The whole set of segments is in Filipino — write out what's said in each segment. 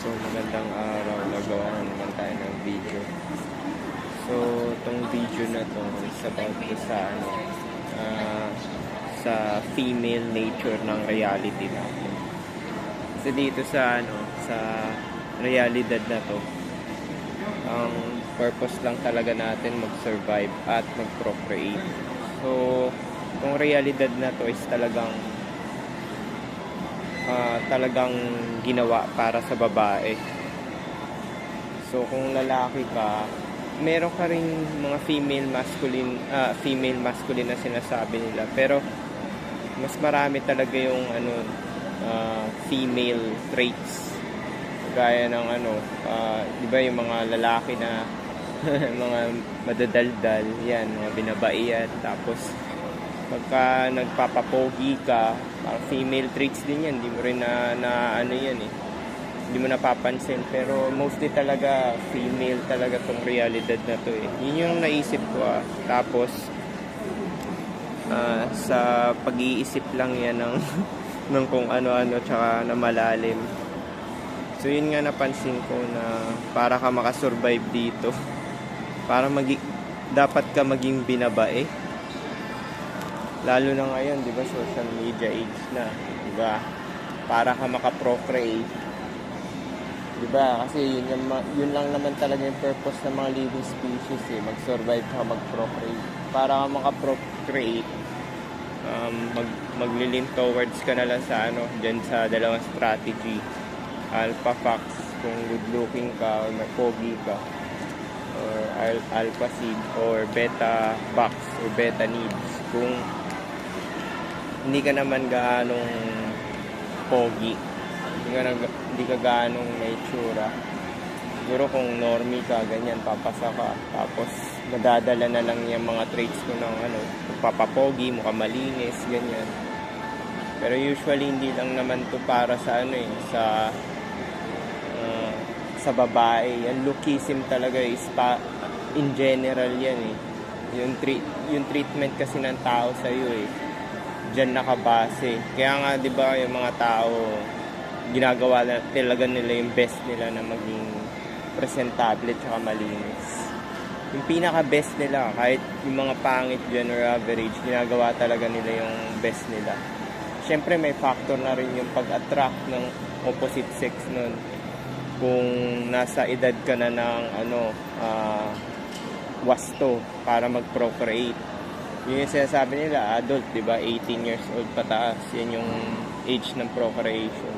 So magandang araw, nagawa na naman tayo ng video. So itong video na to is about to sa sa female nature ng reality natin. Kasi dito sa sa realidad na to, ang purpose lang talaga natin mag-survive at mag-procreate. So itong realidad na to is talagang ginawa para sa babae. So kung lalaki ka, meron ka rin mga female masculine na sinasabi nila, pero mas marami talaga yung female traits, gaya ng di ba yung mga lalaki na mga madadaldal yan, mga binabaian, tapos pagka nagpapapogi ka, female traits din yan, hindi mo rin hindi mo napapansin, pero mostly talaga female talaga tong realidad na to eh. Yun yung naisip ko Tapos sa pag-iisip lang yan ng ng kung ano-ano tsaka na malalim. So yun nga napansin ko na para ka makasurvive dito, dapat ka maging binabae. Lalo na ngayon, di ba, social media age na, di ba? Para ka makaprocreate. Di ba? Kasi yun lang naman talaga yung purpose ng mga living species eh. Mag-survive ka, mag-procreate. Para ka makaprocreate, maglilin towards ka na lang sa dyan sa dalawang strategy. Alpha fox, kung good looking ka, or pogi ka. Or alpha seed, or beta box, or beta needs. Kung hindi ka naman gaanong pogi, hindi ka gaanong may tsura, siguro kung normie ka, ganyan, papasa ka, tapos madadala na lang yung mga traits ko ng papapogi, mukha malinis, ganyan. Pero usually hindi lang naman to para sa sa babae. Yung lookism talaga is in general yan eh. Yung treatment kasi ng tao sa iyo eh, diyan nakabase. Kaya nga 'di ba yung mga tao ginagawa na talaga nila yung best nila na maging presentable at malinis. Yung pinaka best nila, kahit yung mga pangit dyan or average, ginagawa talaga nila yung best nila. Syempre may factor na rin yung pag-attract ng opposite sex nun. Kung nasa edad ka na ng wasto para mag-procreate, yun yung sinasabi nila, adult, di ba? 18 years old pataas. Yan yung age ng procreation.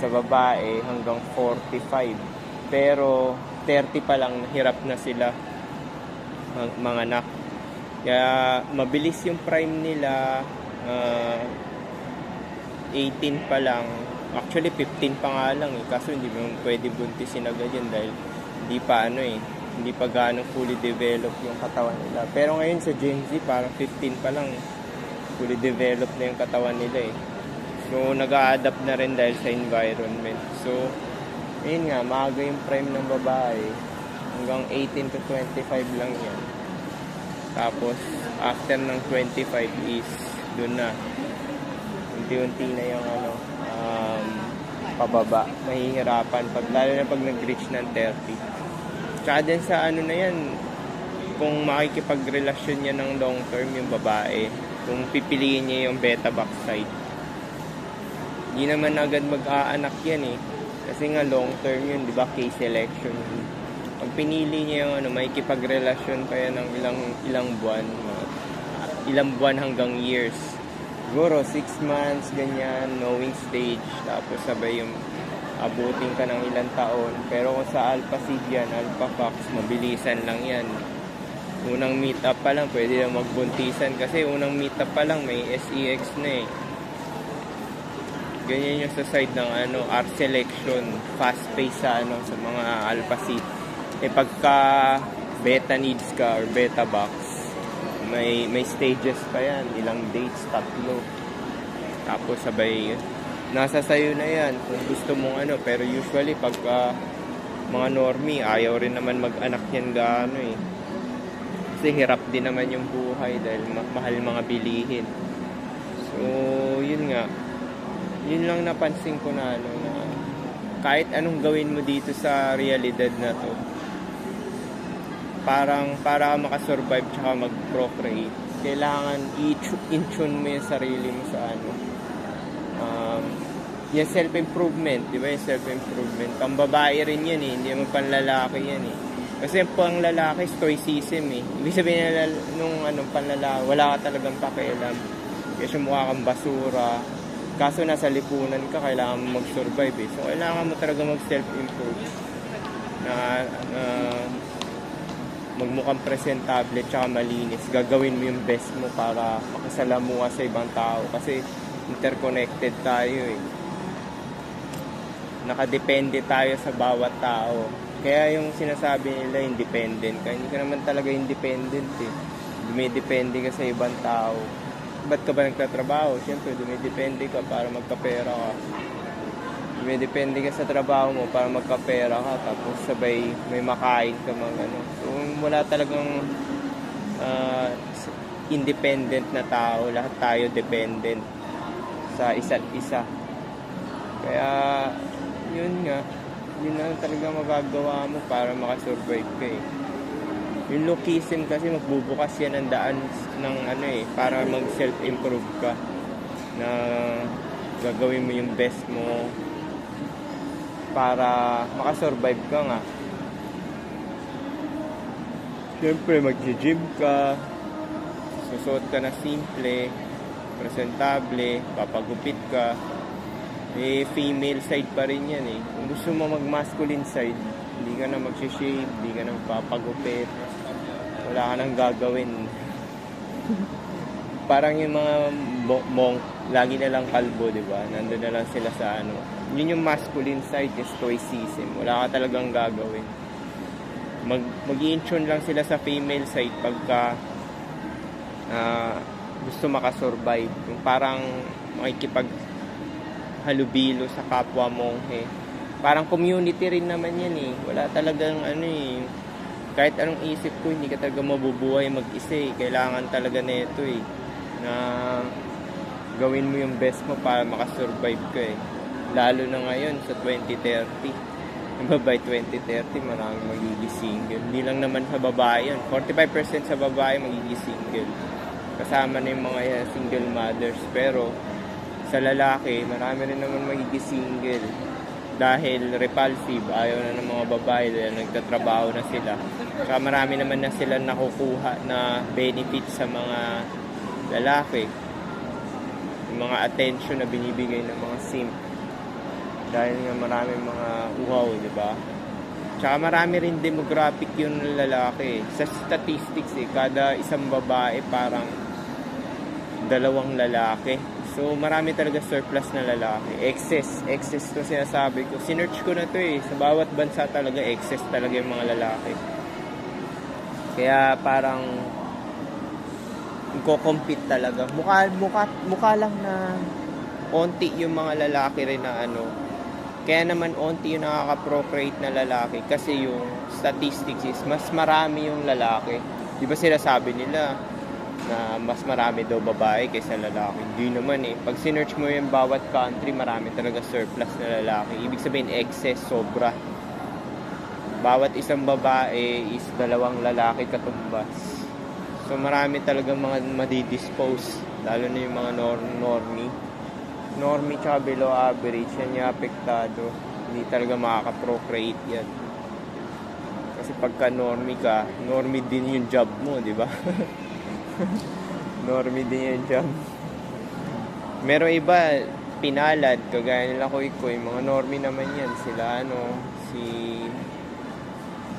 Sa babae, hanggang 45. Pero 30 pa lang, hirap na sila manganak. Kaya mabilis yung prime nila. 18 pa lang. Actually, 15 pa nga lang eh. Kaso hindi mo pwede buntisin agad yan dahil hindi pa gaano fully developed yung katawan nila. Pero ngayon sa Gen Z, parang 15 pa lang fully developed na yung katawan nila eh. So nag-a-adapt na rin dahil sa environment. So ayun nga, maaga yung prime ng babae, hanggang 18 to 25 lang yan. Tapos after ng 25 is dun na unti-unti na yung pababa, mahihirapan lalo na pag nag-reach ng 30. Tsaka din sa na yan, kung makikipagrelasyon niya ng long term yung babae, kung pipiliin niya yung beta box side, hindi naman agad mag-aanak yan eh. Kasi nga long term yun, di ba, case selection. Pag pinili niya yung makikipagrelasyon pa yan ng ilang buwan hanggang years. Siguro 6 months, ganyan, knowing stage, tapos sabay yung abutin ka ng ilang taon. Pero kung sa alpha seed yan, alpha fox, mabilisan lang yan. Unang meet up pa lang, pwede lang magbuntisan. Kasi unang meet up pa lang, may SEX na eh. Ganyan yung sa side ng R selection, fast pace sa mga alpha seed. Pagka beta needs ka or beta box, may stages pa yan, ilang dates, 3. Tapos sabay nasa sayo na yan kung gusto mong pero usually pagka mga normie, ayaw rin naman mag-anak yan gaano eh. Kasi hirap din naman yung buhay dahil mahal mga bilihin. So yun nga, yun lang napansin ko na kahit anong gawin mo dito sa realidad na to, parang para makasurvive tsaka mag-procreate, kailangan i-tune mo yung sarili mo sa ano. Yung self-improvement, di ba? Yung self-improvement. Pang babae rin yan eh, hindi naman panlalaki yan eh. Kasi pang lalaki, stoicism eh. Ibig sabihin na nung panlalaki, wala ka talagang pakialam. Kasi mukha kang basura. Kaso nasa lipunan ka, kailangan mo mag-survive eh. So, kailangan mo talaga mag-self-improve. Na magmukhang presentable tsaka malinis. Gagawin mo yung best mo para makasalamuha sa ibang tao. Kasi interconnected tayo eh. Nakadepende tayo sa bawat tao. Kaya yung sinasabi nila independent ka, hindi ka naman talaga independent eh. Dumidepende ka sa ibang tao. Ba't ka ba nagtatrabaho? Siyempre, dumidepende ka para magkapera ka. Dumidepende ka sa trabaho mo para magkapera ka. Tapos sabay may makain ka So, wala talagang independent na tao. Lahat tayo dependent sa isa't isa. Kaya yun na talaga magagawa mo para makasurvive ka eh. Yung lookism kasi magbubukas yan ang daan ng para mag self-improve ka, na gagawin mo yung best mo para makasurvive ka nga. Siyempre mag-gym ka, susuot ka na simple, presentable, papagupit ka. Female side pa rin yan eh. Kung gusto mo mag-masculine side, hindi ka na mag-shave, hindi ka na magpapagupit, wala ka nang gagawin. Parang yung mga monk, lagi na lang kalbo, di ba? Nandun na lang sila sa Yun yung masculine side, yung stoicism. Wala ka talagang gagawin. Mag-i-intune lang sila sa female side pagka gusto makasurvive. Yung parang makikipag halubilo sa kapwa monghe. Parang community rin naman yan eh. Wala talagang kahit anong isip ko, hindi ka talaga mabubuhay mag-isa eh. Kailangan talaga nito eh, na gawin mo yung best mo para makasurvive ka eh. Lalo na ngayon sa 2030. By 2030, maraming magiging single. Hindi lang naman sa babae yun. 45% sa babae magiging single. Kasama na yung mga single mothers. Pero sa lalaki, marami rin naman magiging single dahil repulsive, ayaw na ng mga babae dahil nagtatrabaho na sila. Saka marami naman na sila nakukuha na benefit sa mga lalaki, yung mga attention na binibigay ng mga simp, dahil nga marami mga uhaw, di ba? Tsaka marami rin demographic yung lalaki. Sa statistics kada isang babae parang 2 lalaki. So, marami talaga surplus na lalaki. Excess to sinasabi ko. Sinearch ko na to eh. Sa bawat bansa talaga, excess talaga yung mga lalaki. Kaya parang nagko-compete talaga. Mukha lang na onti yung mga lalaki rin na Kaya naman onti yung nakaka-procreate na lalaki. Kasi yung statistics is mas marami yung lalaki. Di ba sila sabi nila na mas marami daw babae kaysa lalaki? Hindi naman eh. Pag sinearch mo yung bawat country, marami talaga surplus na lalaki. Ibig sabihin excess, sobra. Bawat isang babae is 2 lalaki katumbas. So marami talaga mga madidispose, lalo na yung mga normie tsaka below average, yan yung apektado. Hindi talaga makaka-procreate yan. Kasi pagka normie din yung job mo, di ba? Normie din yung job. Meron iba pinalad, kagaya nila Koy, mga normie naman yan. Sila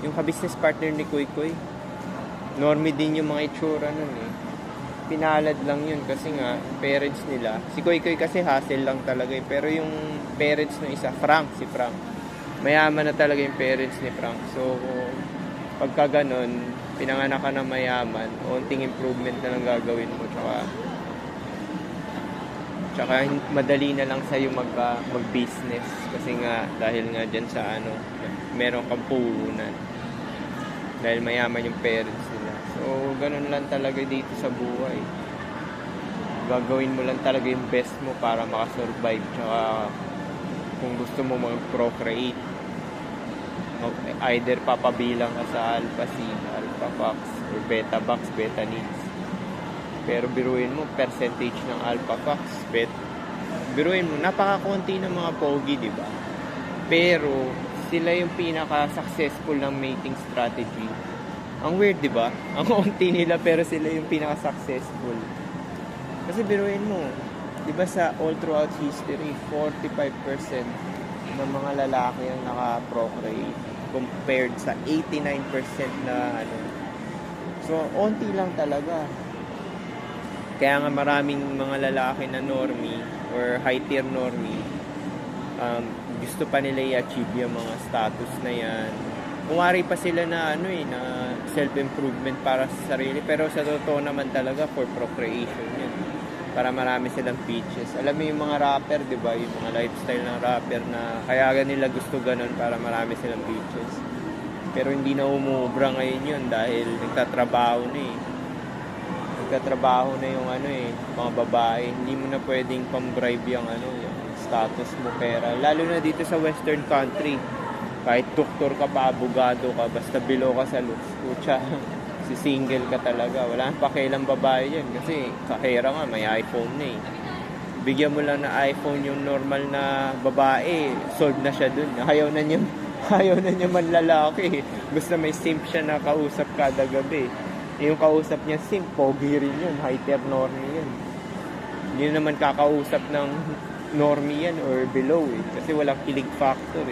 yung ka-business partner ni Koy, normie din yung mga itsura nun eh. Pinalad lang yun kasi nga parents nila, si Koy kasi hustle lang talaga eh. Pero yung parents ng isa, si Frank, mayaman na talaga yung parents ni Frank. So pagka ganon, pinanganak ka na mayaman, onting improvement na lang gagawin mo, tsaka madali na lang sa'yo mag-business kasi nga dahil nga dyan sa meron kang puhunan dahil mayaman yung parents nila. So ganun lang talaga dito sa buhay. Gagawin mo lang talaga yung best mo para makasurvive, tsaka kung gusto mo mag-procreate. Either papabilang ka sa alpha seed, alpha fox, or beta box, beta needs. Pero biruin mo, percentage ng alpha fox, biruin mo, napakakunti ng mga pogi, di ba? Pero sila yung pinaka-successful ng mating strategy. Ang weird, di ba? Ang konti nila pero sila yung pinaka-successful. Kasi biruin mo, di ba sa all throughout history, 45% ng mga lalaki ang naka-procreate compared sa 89% na ano. So, onti lang talaga. Kaya nga maraming mga lalaki na normie or high tier normie, gusto pa nila i-achieve yung mga status na yan. Kumari pa sila na na self-improvement para sa sarili, pero sa totoo naman talaga for procreation yun. Para marami silang features. Alam mo yung mga rapper, di ba? Yung mga lifestyle ng rapper na kaya nila gusto ganun para marami silang features. Pero hindi na umubra ngayon yun dahil nagtatrabaho na Nagtatrabaho na yung mga babae. Hindi mo na pwedeng pambribe yung yung status mo, pera. Lalo na dito sa western country. Kahit doktor ka pa, abogado ka, basta below ka sa looks, kutsa, si single ka talaga. Wala nang pakialam babae yan kasi kahera nga, may iPhone na Bigyan mo lang na iPhone yung normal na babae, solve na siya dun. Ayaw na niya man lalaki. Basta may simp siya na kausap kada gabi. Yung kausap niya simp, pogi rin yun, high tier normie yun. Hindi naman kakausap ng normie yan or below kasi walang kilig factor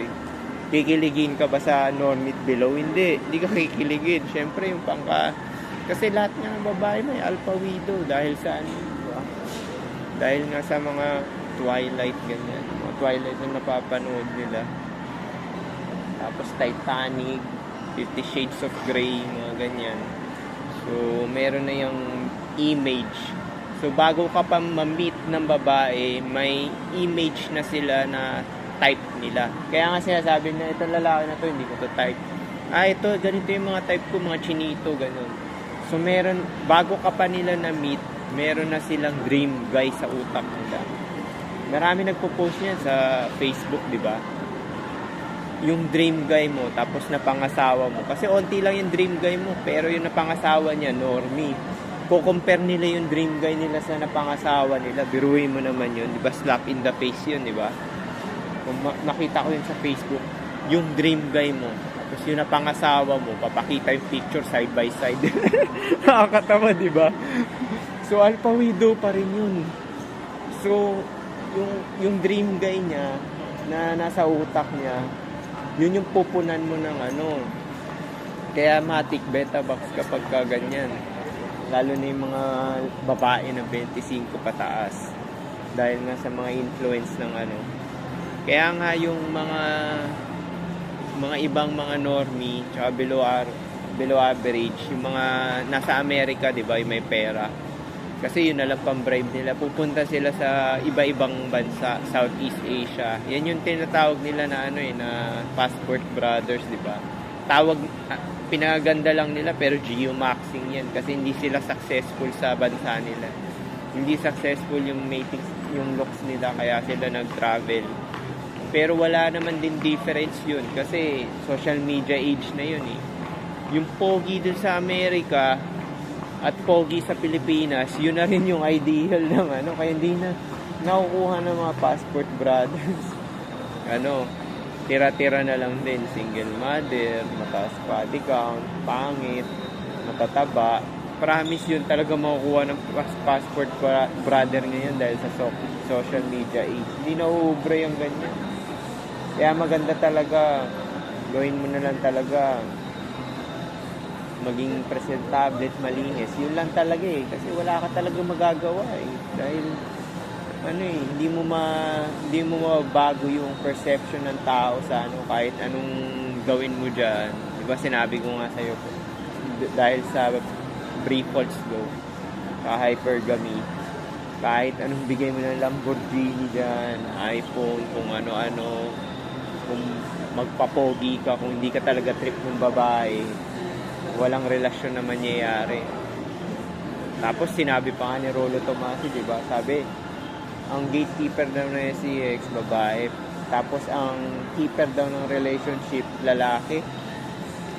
Kikiligin ka ba sa normie below? Hindi ka kikiligin. Siyempre yung kasi lahat ng babae may alpha widow dahil sa diba? Dahil nga sa mga Twilight ganyan. Mga Twilight na napapanood nila. Tapos Titanic, 50 Shades of Grey, mga ganyan. So, meron na yung image. So, bago ka pa ma-meet ng babae, may image na sila na type nila. Kaya nga sinasabi na, ito lalaki na to, hindi ko to type. Ito, ganito yung mga type ko, mga chinito, ganun. So, bago ka pa nila na-meet, meron na silang dream guy sa utak nila. Marami nagpo-post niyan sa Facebook, di ba? Yung dream guy mo, tapos napangasawa mo. Kasi onti lang yung dream guy mo, pero yung napangasawa niya, normie. Ko-compare nila yung dream guy nila sa napangasawa nila. Biruin mo naman yun, di ba? Slap in the face yun, di ba? Kung nakita ko yun sa Facebook, yung dream guy mo, tapos yung napangasawa mo, papakita yung picture side by side. Nakakatawa, di ba? So, alpha widow pa rin yun. So, yung dream guy niya, na nasa utak niya, yun yung pupunan mo ng Kaya matik beta box kapag ganyan. Lalo na yung mga babae na 25 pataas. Dahil nga sa mga influence ng Kaya nga yung mga ibang mga normie, tsaka below average, yung mga nasa Amerika, di ba, yung may pera. Kasi yun na lang pang-bribe nila. Pupunta sila sa iba-ibang bansa, Southeast Asia. Yan yung tinatawag nila na na passport brothers, di ba? Pinaganda lang nila pero geomaxing yan kasi hindi sila successful sa bansa nila. Hindi successful yung mating, yung looks nila kaya sila nag-travel. Pero wala naman din difference yun kasi social media age na yun Yung pogi dun sa Amerika at pogi sa Pilipinas, yun na rin yung ideal ng kaya hindi na nakukuha ng mga passport brothers. Tira-tira na lang din, single mother, mataas body count, pangit, matataba. Promise yun talaga makukuha ng passport brother ngayon dahil sa social media age. Hindi na uubra yung ganyan. Kaya maganda talaga, gawin mo na lang talaga maging presentable at malinis. Yun lang talaga kasi wala ka talaga magagawa dahil hindi mo mabago yung perception ng tao sa kahit anong gawin mo diyan. 'Di ba sinabi ko nga sa iyo dahil sa brief false go, sa hypergamy, kahit anong bigay mo ng Lamborghini diyan, iPhone, kung ano-ano, kung magpapogi ka, kung hindi ka talaga trip ng babae, walang relasyon na mangyayari. Tapos sinabi pa nga ni Rolo Tomasi, di ba? Sabi, ang gatekeeper na si ex babae, Tapos ang keeper daw ng relationship, lalaki.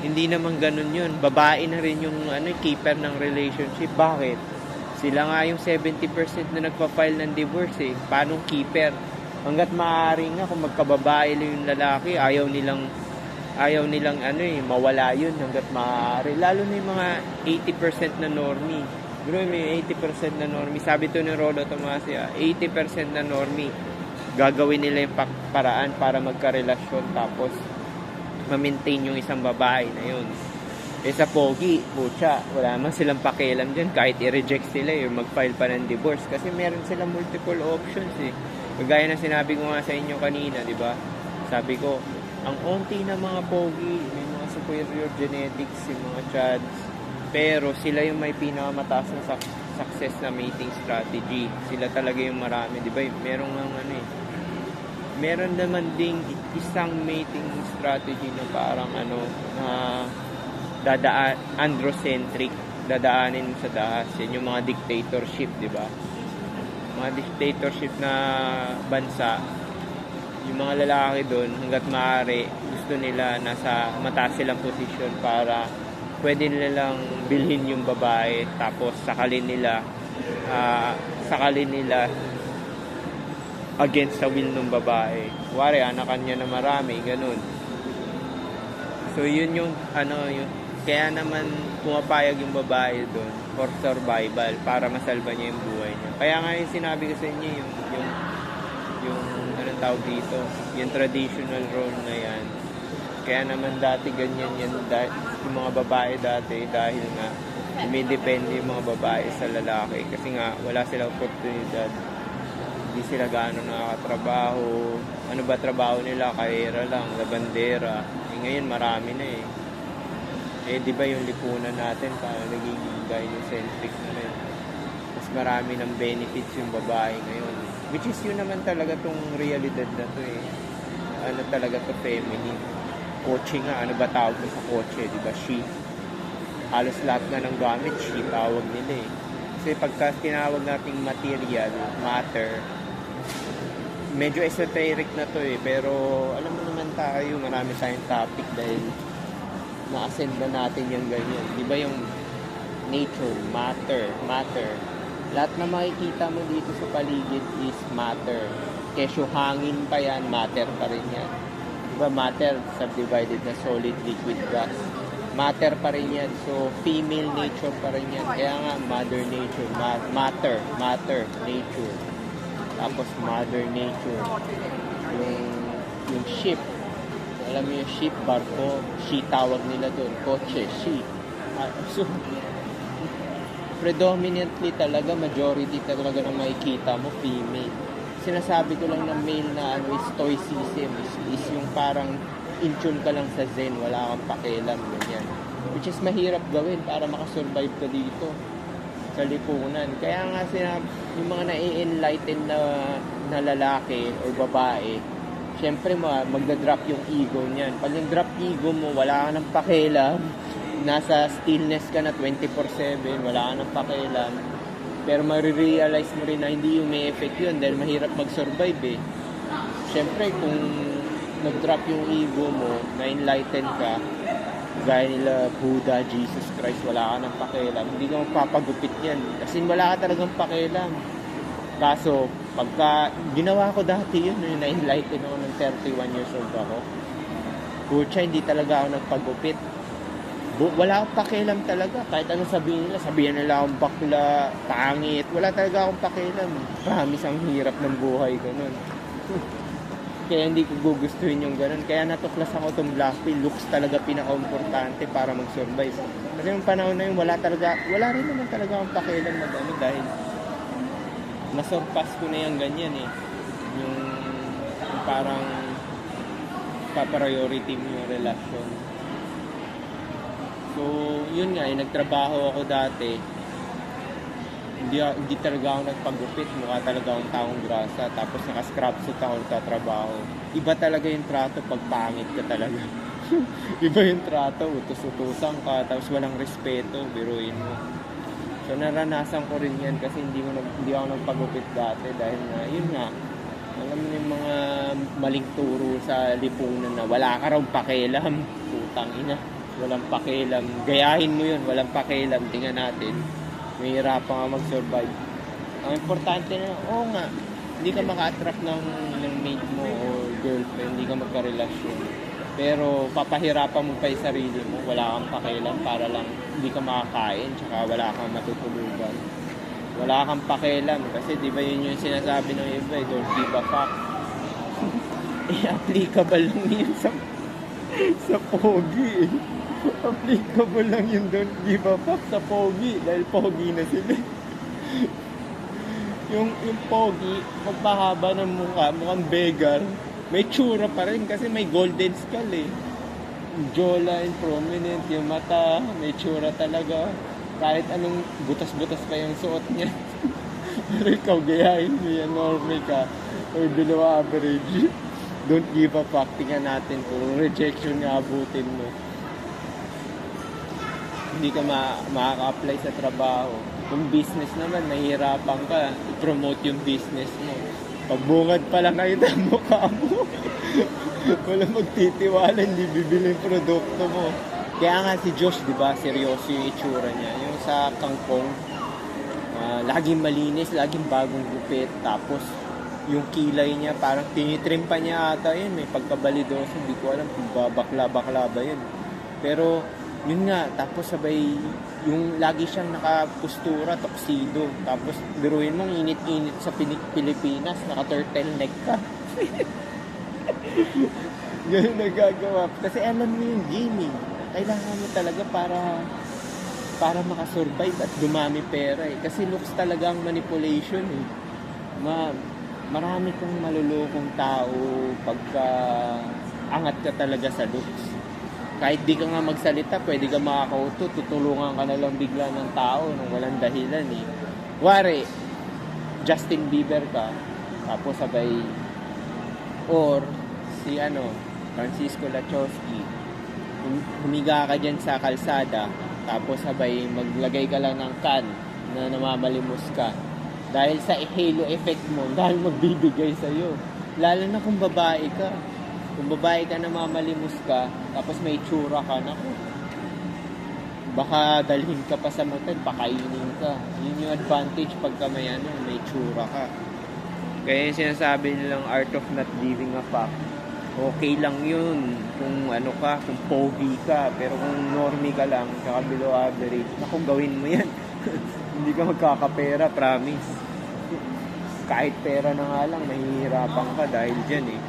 Hindi naman ganun yun. Babae na rin yung keeper ng relationship. Bakit? Sila nga yung 70% na nagpa-file ng divorce eh. Paano keeper? Hanggat maaari nga kung magkababae lang yung lalaki, ayaw nilang mawala yun hanggat maaari. Lalo na yung mga 80% na normie. Bro, may 80% na normie. Sabi to ni Rolo Tomasia, 80% na normie. Gagawin nila yung paraan para magkarelasyon tapos ma-maintain yung isang babae na yun. Eh sa pogi, pucha, wala man silang pakialam dyan kahit i-reject sila yung mag-file pa ng divorce kasi meron silang multiple options eh. Kagaya na sinabi ko nga sa inyo kanina, di ba? Sabi ko, ang onti na mga pogi, may mga superior genetics, yung mga chads, pero sila yung may pinakamataas na success na mating strategy. Sila talaga yung marami, di ba? Meron naman ding isang mating strategy na parang androcentric, dadaanin mo sa dahas. Yan yung mga dictatorship, di ba? Mga dictatorship na bansa, yung mga lalaki doon, hanggat maaari, gusto nila nasa mataas silang posisyon para pwede nilang bilhin yung babae, tapos sakalin nila against sa will ng babae. Wari, anakan niya na marami, ganun. So, yun yung, kaya naman pumapayag yung babae doon for survival, para masalba niya yung buhay niya. Kaya nga yung sinabi ko sa inyo, yung anong tawag dito, yung traditional role na yan. Kaya naman dati ganyan yan, yung mga babae dati, dahil nga, dumidepende yung mga babae sa lalaki. Kasi nga, wala silang oportunidad. Hindi sila gaano nakakatrabaho. Ano ba trabaho nila? Karera lang, labandera. Ngayon marami na eh. Di ba yung lipunan natin parang nagiging gynocentric na rin. Mas marami ng benefits yung babae ngayon. Which is yun naman talaga tong realidad na to eh. Talaga to feminine. Kotse nga, ano ba tawag mo sa kotse? Di ba? She. Halos lahat nga ng gamit, she tawag nila eh. Kasi pagka tinawag nating material, matter, medyo esoteric na to eh, pero alam mo naman tayo, marami tayong topic dahil na-ascend na natin yung ganyan. Di ba yung nature, matter. Lahat na makikita mo dito sa paligid is matter. Kesyo hangin pa yan, matter pa rin yan. Di ba matter, subdivided na solid, liquid, gas. Matter pa rin yan. So, female nature pa rin yan. Kaya nga, mother nature, matter, nature. Tapos mother nature, yung ship, alam mo yung ship, barko, she tawag nila doon, kotse, she. So predominantly talaga, majority talaga na makikita mo female. Sinasabi ko lang na male na is stoicism, is yung parang in tune ka lang sa zen, wala kang pakialam, ganyan. Which is mahirap gawin para makasurvive ka dito sa lipunan. Kaya nga yung mga na-enlighten na lalaki or babae, syempre magda-drop yung ego niyan. Pag yung drop ego mo, wala ka ng pakialam, nasa stillness ka na 24/7, wala ka ng pakialam, pero marirealize mo rin na hindi yung may effect yun dahil mahirap mag-survive eh. Syempre kung nag-drop yung ego mo, na-enlighten ka, gaya nila Buddha, Jesus Christ, wala ka ng pakialam, hindi ka magpapagupit yan kasi wala ka talagang pakialam. Kaso pagka ginawa ko dati yun, na-enlighten ako ng 31 years old ako, kutsa, hindi talaga ako nagpagupit. Wala akong pakialam talaga, kahit ano sabihin nila akong bakla, pangit, wala talaga akong pakialam. Promise, ang hirap ng buhay ganun. Kaya hindi ko gugustuhin yung ganun. Kaya natuklas ako itong black pill. Looks talaga pinaka-importante para mag-survive. Kasi yung panahon na yun, wala rin naman talaga akong pakialam na gano'n dahil nasurpass ko na yung ganyan eh. Yung parang pa-priority mo yung relasyon. So, yun nga, nagtrabaho ako dati. Hindi talaga ako nagpagupit, mukha talaga akong taong grasa, tapos naka-scrap suit ako nagtatrabaho. Iba talaga yung trato pag pangit ka talaga. Iba yung trato, utos-utusan ka, tapos walang respeto, biruin mo. So naranasan ko rin yan kasi hindi ako nagpagupit dati dahil na, yun nga, Alam mo yung mga maling turo sa lipunan na wala ka raw pakialam. Putang ina. Walang pakialam. Gayahin mo yun. Walang pakialam. Tingnan natin. Mahirap pa nga mag-survive. Ang importante na, oo nga, hindi ka maka-attract ng mate mo o girlfriend. Hindi ka magka-relasyon. Pero papahirapan mo pa yung sarili mo. Wala kang pakialam para lang hindi ka makakain. Tsaka wala kang matutulugan. Wala kang pakialam. Kasi di ba yun yung sinasabi ng iba, don't give a fuck. Applicable lang yun sa pogi. Applicable lang yun, don't give a fuck sa pogi. Dahil pogi na sila. yung pogi, magpahaba ng mukha, mukhang beggar. May tsura pa rin kasi may golden skull eh. Jawline, prominent, yung mata, may tsura talaga. Kahit anong butas-butas pa yung suot niya. Pero ikaw, gayahin mo yan, normal ka. Or below average. Don't give a fuck. Tingnan natin kung rejection nga abutin mo. Hindi ka makaka-apply sa trabaho. Kung business naman, mahirapan ka. I-promote yung business mo. Pagbungad pa lang kayo ng mukha mo. Wala magtitiwala, hindi bibili yung produkto mo. Kaya nga si Josh, di ba, seryoso yung itsura niya. Yung sa kangkong, laging malinis, laging bagong gupit. Tapos, yung kilay niya, parang tinitrim pa niya ata yun. May pagkabalidoso, hindi ko alam kung bakla-bakla ba yun. Pero, yun nga, tapos sabay, yung lagi siyang nakapustura, tuxedo. Tapos, biruin mong init-init sa Pilipinas, naka-turtleneck ka. Ganun nagagawa. Kasi alam mo yung gaming. Kailangan mo talaga para makasurvive at dumami pera eh. Kasi looks talaga ang manipulation eh. Marami kong malulokong tao pagka angat ka talaga sa looks. Kahit di ka nga magsalita, pwede ka makakauto, tutulungan ka na lang bigla ng tao nang walang dahilan eh. Wari, Justin Bieber ka, tapos sabay, or si Francisco Lachowski, humiga ka dyan sa kalsada, tapos sabay maglagay ka lang ng can na namamalimos ka. Dahil sa halo effect mo, dahil magbibigay sa'yo. Lalo na kung babae ka. Kung babae ka namamalimos ka, tapos may tsura ka, naku, baka dalhin ka pa sa motel, pakainin ka. Yun yung advantage pagka may tsura ka. Kaya yung sinasabi nilang art of not giving a fuck, okay lang yun kung kung pogi ka, pero kung normie ka lang, saka below average, naku, gawin mo yan. Hindi ka magkakapera, promise. Kahit pera na nga lang, mahihirapan ka dahil dyan eh.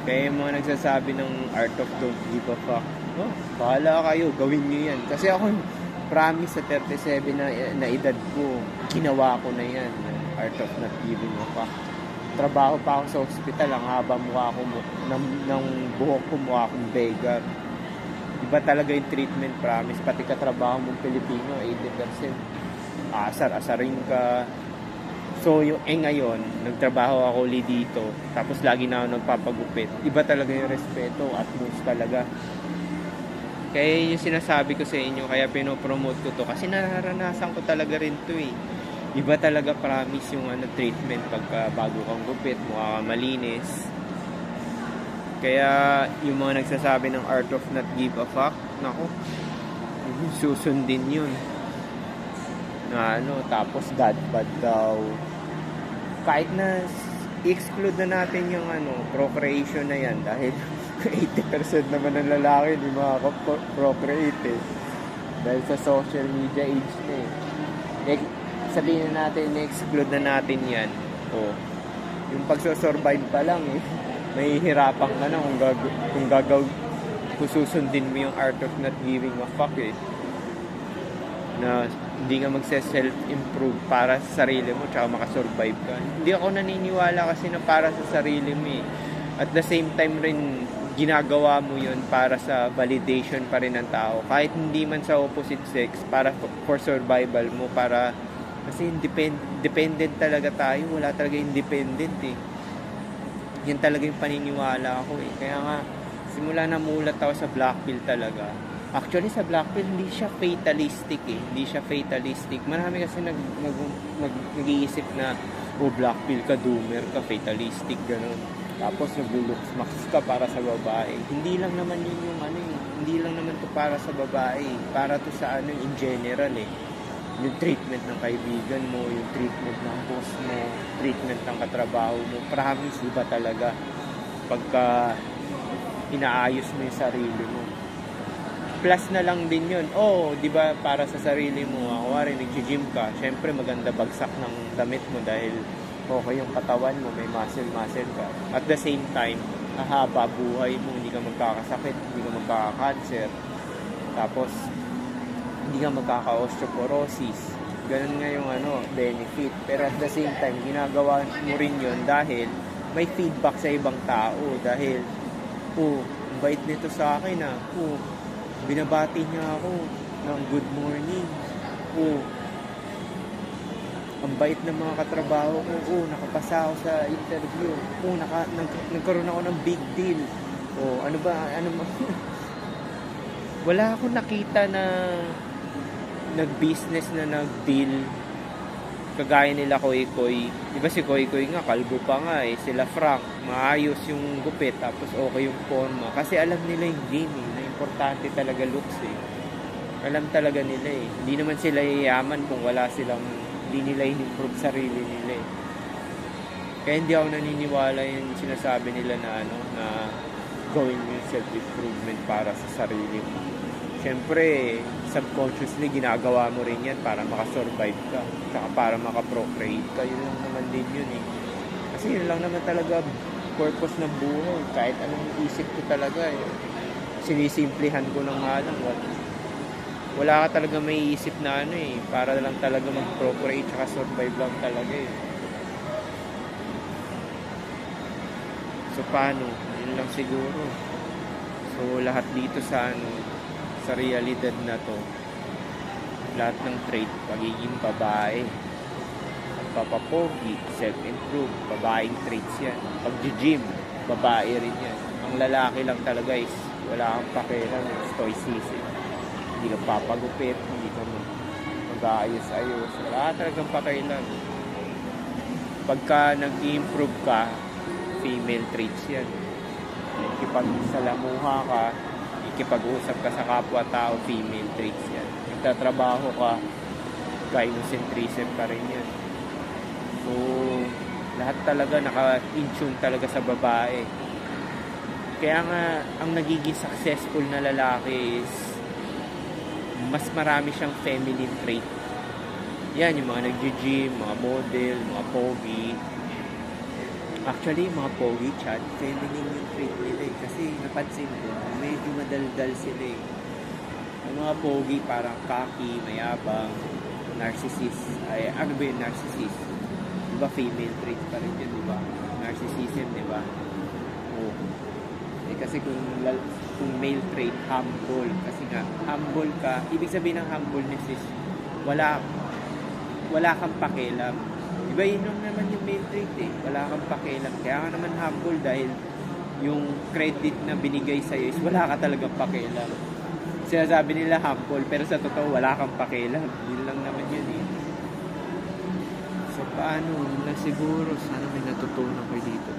Kaya yung mga nagsasabi ng art of don't give a fuck, bahala kayo, gawin nyo yan. Kasi ako, promise sa 37 na edad ko, ginawa ko na yan, art of not giving a fuck. Trabaho pa ako sa hospital, ang haba mukha ko ng buhok ko, mukha akong beggar. Iba talaga yung treatment, promise. Pati katrabaho mong Pilipino, 80%. Asar-asarin ka. So, ngayon, nagtrabaho ako ulit dito, tapos lagi na ako nagpapagupit. Iba talaga yung respeto at moves talaga. Kaya yung sinasabi ko sa inyo, kaya pinopromote ko to, kasi nararanasan ko talaga rin to eh. Iba talaga, promise, yung treatment pagka bago kang gupit, mukha kang malinis. Kaya yung mga nagsasabi ng art of not give a fuck, naku, susundin yun. Na tapos dad bad daw. Kahit na i-exclude na natin yung procreation na yan, dahil 80% naman ng lalaki hindi makaka-procreate eh. Dahil sa social media age na eh. Sabihin na natin, i-exclude na natin yan. Yung pagsosurvive pa lang eh, mahihirapan ka na kung susundin mo yung art of not giving a fuck eh. Na hindi ka magse-self-improve para sa sarili mo tsaka makasurvive ka. Hindi ako naniniwala kasi na para sa sarili mo eh. At the same time rin, ginagawa mo yun para sa validation pa rin ng tao. Kahit hindi man sa opposite sex, para for survival mo, para kasi dependent talaga tayo. Wala talaga independent eh. Yan talaga yung paniniwala ko eh. Kaya nga, simula na mulat ako sa black pill talaga. Actually, sa black pill, hindi siya fatalistic eh. Hindi siya fatalistic. Marami kasi nag-iisip na O black pill ka, doomer ka, fatalistic, ganun. Tapos nag-looks max ka para sa babae. Hindi lang naman yun yung ano eh. Hindi lang naman to para sa babae. Para to sa ano in general eh. Yung treatment ng kaibigan mo, yung treatment ng boss mo, treatment ng katrabaho mo. Promise, iba talaga. Pagka inaayos mo yung sarili mo. Plus na lang din yun. Oh, di ba para sa sarili mo, kunwari nag-gym ka, syempre maganda bagsak ng damit mo dahil okay yung katawan mo, may muscle ka. At the same time, hahaba buhay mo, hindi ka magkakasakit, hindi ka magkaka-cancer. Tapos, hindi ka magkaka-osteoporosis. Ganun nga yung benefit. Pero at the same time, ginagawa mo rin yun dahil may feedback sa ibang tao. Dahil, ang bait nito sa akin binabati niya ako ng good morning. Ang bait ng mga katrabaho ko. Nakapasa ako sa interview. Nagkaroon ako ng big deal. Wala akong nakita na nag-business na nag-deal kagaya nila Koy Koy. Diba si Koy Koy nga, kalbo pa nga eh. Sila Frank, maayos yung gupit, tapos okay yung forma. Kasi alam nila yung game eh, na importante talaga looks eh. Alam talaga nila eh. Hindi naman sila yayaman kung hindi nila in-improve sarili nila eh. Kaya hindi ako naniniwala yung sinasabi nila na na gawin yung self-improvement para sa sarili mo. Siyempre, subconsciously ginagawa mo rin yan para makasurvive ka. Saka para makaprocreate ka. Yun lang naman din yun eh. Kasi yun lang naman talaga purpose ng buhay. Kahit anong isip ko talaga eh. Sinisimplihan ko na nga lang. Wala ka talaga may isip na eh. Para lang talaga mag-procreate saka survive lang talaga eh. So paano? Yun lang siguro. So lahat dito sa sa realidad na to, lahat ng trait, pagiging babae, pagpapapogi, self-improve, babaeng traits yan. Pag-gym, babae rin yan. Ang lalaki lang talaga is wala kang pakialam, stoicism. Hindi ka papagupit, hindi ka mag-aayos-ayos. Wala talagang pakialam. Pagka nag-improve ka, female traits yan. Ikipagsalamuha ka, ikipag-usap ka sa kapwa-tao, female traits yan. Nagtatrabaho ka, gynocentrism pa rin yan. So, lahat talaga naka-in-tune talaga sa babae. Kaya nga, ang nagiging successful na lalaki is mas marami siyang feminine trait. Yan, yung mga nag-gym, mga model, mga pogi. Actually, mga pogi chat, feminine yung trait nila eh. Kasi napansin ko, medyo madaldal sila eh. Yung mga pogi parang cocky, mayabang, narcissist. Ano ba yung narcissist? Diba female trait pa rin yun, diba? Narcissism, diba? Kasi kung male trait, humble. Kasi nga, humble ka. Ibig sabihin ng humbleness is wala kang pakialam. Diba yun naman yung male trait eh. Wala kang pakialam. Kaya ka naman humble dahil yung credit na binigay sa'yo is wala ka talagang pakialam. Sinasabi nila humble, pero sa totoo wala kang pakialam. Yun lang naman yun eh. So paano? Siguro sana may natutunan ko dito.